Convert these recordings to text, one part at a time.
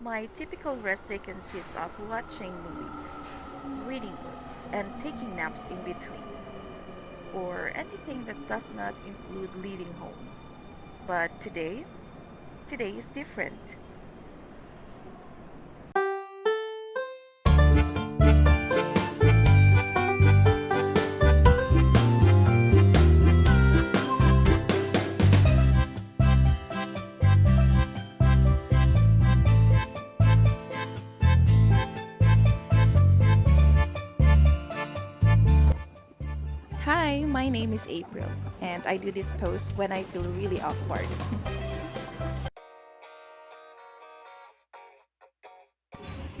My typical rest day consists of watching movies, reading books, and taking naps in between, or anything that does not include leaving home. But today is different. Hi, my name is April, and I do this post when I feel really awkward.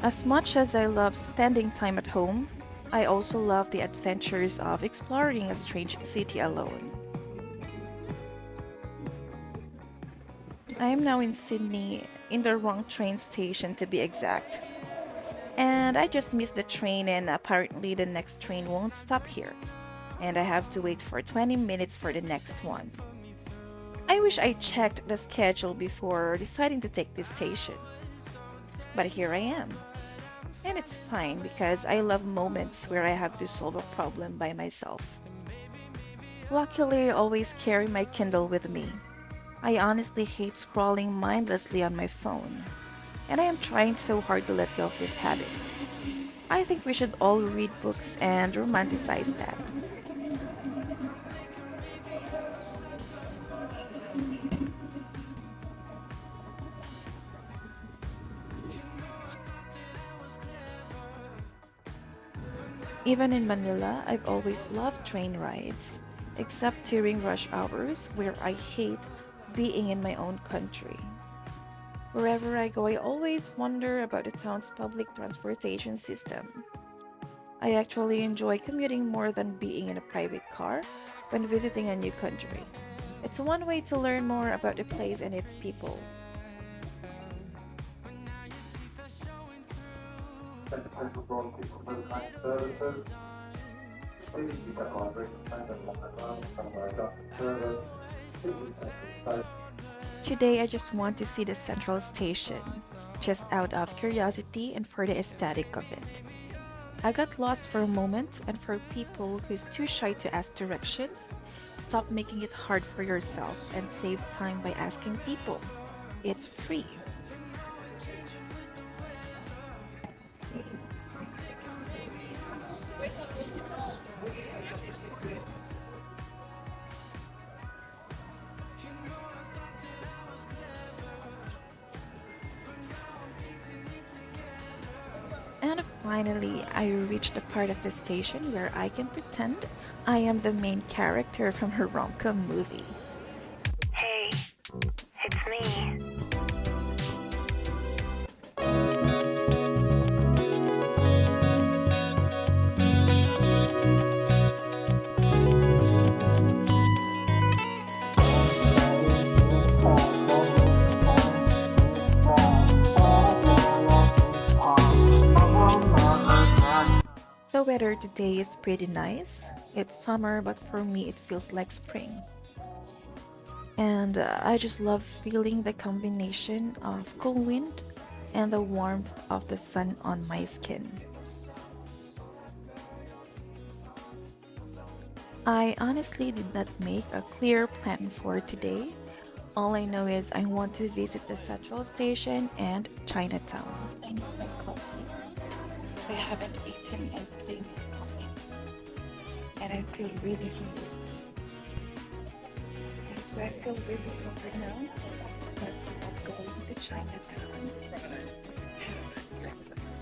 As much as I love spending time at home, I also love the adventures of exploring a strange city alone. I am now in Sydney, in the wrong train station to be exact. And I just missed the train, and apparently the next train won't stop here. And I have to wait for 20 minutes for the next one. I wish I checked the schedule before deciding to take this station. But here I am. And it's fine because I love moments where I have to solve a problem by myself. Luckily, I always carry my Kindle with me. I honestly hate scrolling mindlessly on my phone, and I am trying so hard to let go of this habit. I think we should all read books and romanticize that. Even in Manila, I've always loved train rides, except during rush hours where I hate being in my own country. Wherever I go, I always wonder about the town's public transportation system. I actually enjoy commuting more than being in a private car when visiting a new country. It's one way to learn more about the place and its people. Today, I just want to see the central station, just out of curiosity and for the aesthetic of it. I got lost for a moment, and for people who's too shy to ask directions, stop making it hard for yourself and save time by asking people. It's free. And finally, I reached the part of the station where I can pretend I am the main character from her rom-com movie. Hey, it's me. The weather today is pretty nice. It's summer, but for me it feels like spring. And I just love feeling the combination of cool wind and the warmth of the sun on my skin. I honestly did not make a clear plan for today. All I know is I want to visit the Central Station and Chinatown. I need my coffee because I haven't eaten anything this morning and I feel really hungry. Okay, so I feel really hungry now. Let's all go to Chinatown and have breakfast.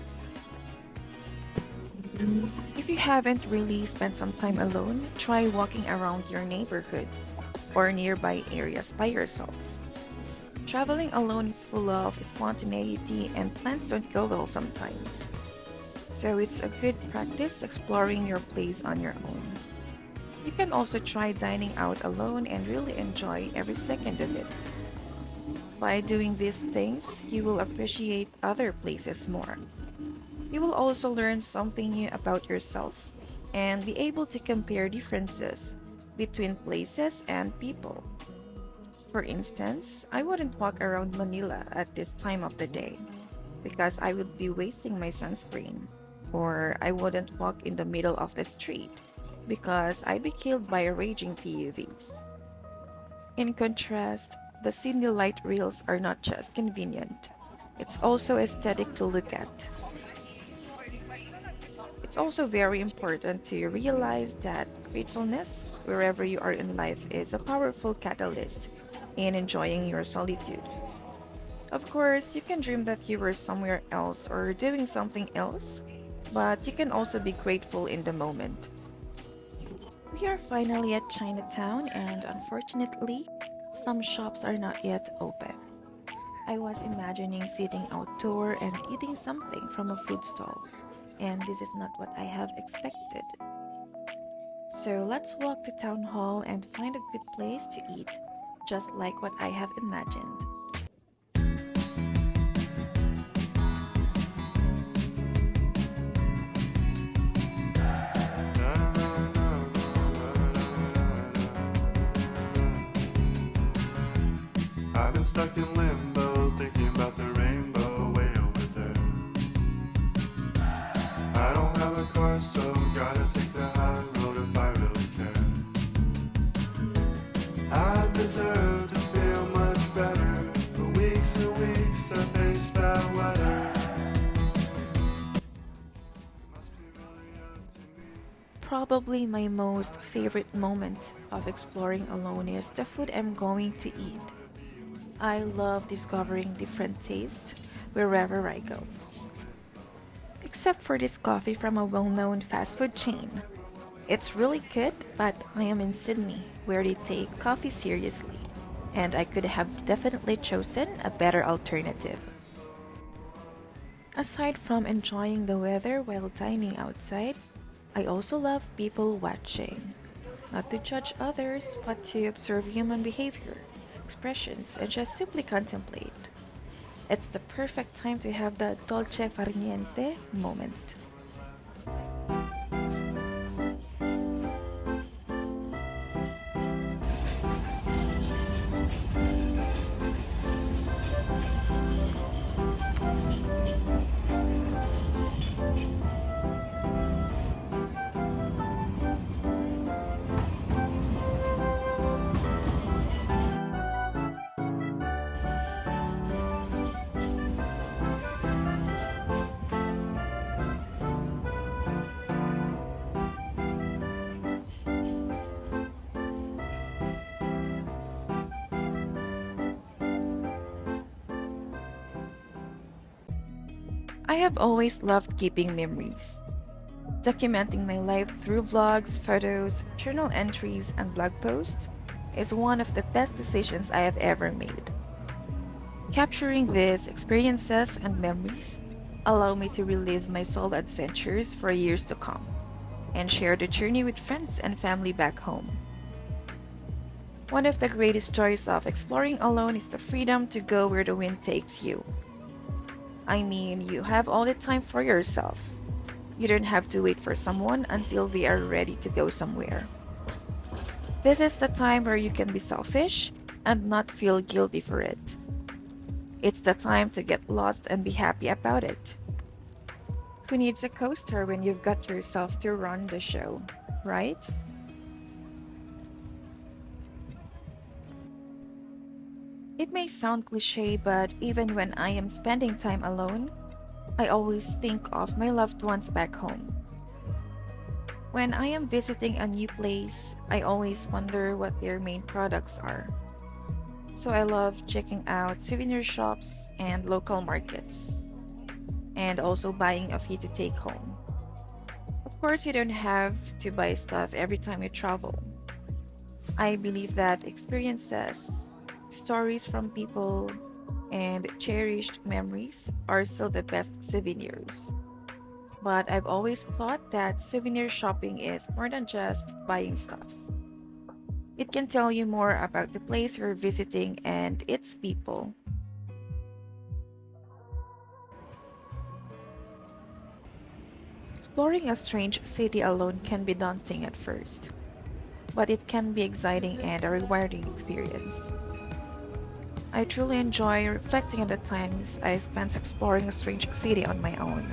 If you haven't really spent some time alone, try walking around your neighborhood or nearby areas by yourself. Traveling alone is full of spontaneity and plans don't go well sometimes. So it's a good practice exploring your place on your own. You can also try dining out alone and really enjoy every second of it. By doing these things, you will appreciate other places more. You will also learn something new about yourself and be able to compare differences between places and people. For instance, I wouldn't walk around Manila at this time of the day. because I would be wasting my sunscreen. Or I wouldn't walk in the middle of the street because I'd be killed by raging PUVs. In contrast, the Sydney light rails are not just convenient, it's also aesthetic to look at. It's also very important to realize that gratefulness, wherever you are in life, is a powerful catalyst in enjoying your solitude. Of course, you can dream that you were somewhere else or doing something else, but you can also be grateful in the moment. We are finally at Chinatown, and unfortunately, some shops are not yet open. I was imagining sitting outdoor and eating something from a food stall, and this is not what I have expected. So let's walk to town hall and find a good place to eat, just like what I have imagined. I've been stuck in limbo, thinking about the rainbow way over there. I don't have a car, so gotta take the high road if I really care. I deserve to feel much better. For weeks and weeks I face bad weather. It must be really up to me. Probably my most favorite moment of exploring alone is the food I'm going to eat. I love discovering different tastes wherever I go. Except for this coffee from a well known fast food chain. It's really good, but I am in Sydney, where they take coffee seriously, and I could have definitely chosen a better alternative. Aside from enjoying the weather while dining outside, I also love people watching. Not to judge others, but to observe human behavior, expressions, and just simply contemplate. It's the perfect time to have the dolce far niente moment. I have always loved keeping memories. Documenting my life through vlogs, photos, journal entries, and blog posts is one of the best decisions I have ever made. Capturing these experiences and memories allow me to relive my solo adventures for years to come and share the journey with friends and family back home. One of the greatest joys of exploring alone is the freedom to go where the wind takes you. I mean, you have all the time for yourself. You don't have to wait for someone until they are ready to go somewhere. This is the time where you can be selfish and not feel guilty for it. It's the time to get lost and be happy about it. Who needs a coaster when you've got yourself to run the show, right? It may sound cliche, but even when I am spending time alone, I always think of my loved ones back home. When I am visiting a new place, I always wonder what their main products are. So I love checking out souvenir shops and local markets, and also buying a few to take home. Of course, you don't have to buy stuff every time you travel. I believe that experiences, stories from people, and cherished memories are still the best souvenirs. But I've always thought that souvenir shopping is more than just buying stuff. It can tell you more about the place you're visiting and its people. Exploring a strange city alone can be daunting at first, but it can be exciting and a rewarding experience. I truly enjoy reflecting on the times I spent exploring a strange city on my own.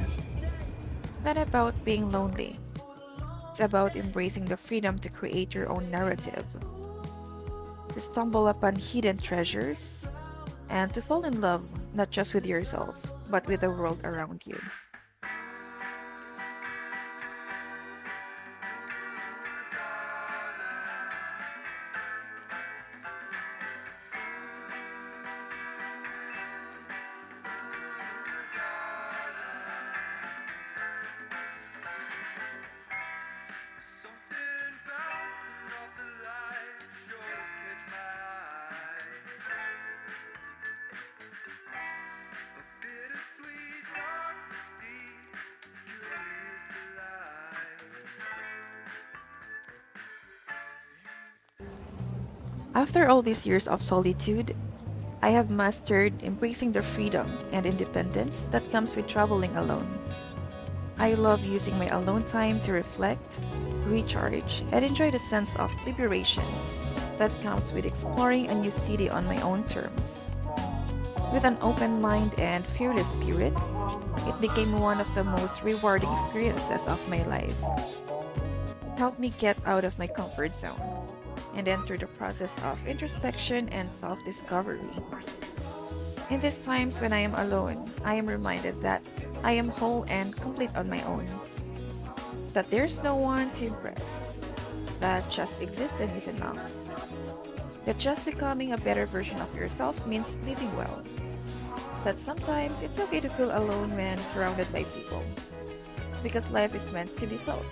It's not about being lonely, it's about embracing the freedom to create your own narrative, to stumble upon hidden treasures, and to fall in love not just with yourself, but with the world around you. Something bouncing off the light, sure to catch my eye. A bittersweet, dark, mystique, curious delight. After all these years of solitude, I have mastered embracing the freedom and independence that comes with traveling alone. I love using my alone time to reflect, recharge, and enjoy the sense of liberation that comes with exploring a new city on my own terms. With an open mind and fearless spirit, it became one of the most rewarding experiences of my life. It helped me get out of my comfort zone and enter the process of introspection and self discovery. In these times when I am alone, I am reminded that I am whole and complete on my own, that there's no one to impress, that just existing is enough, that just becoming a better version of yourself means living well, that sometimes it's okay to feel alone when surrounded by people, because life is meant to be felt.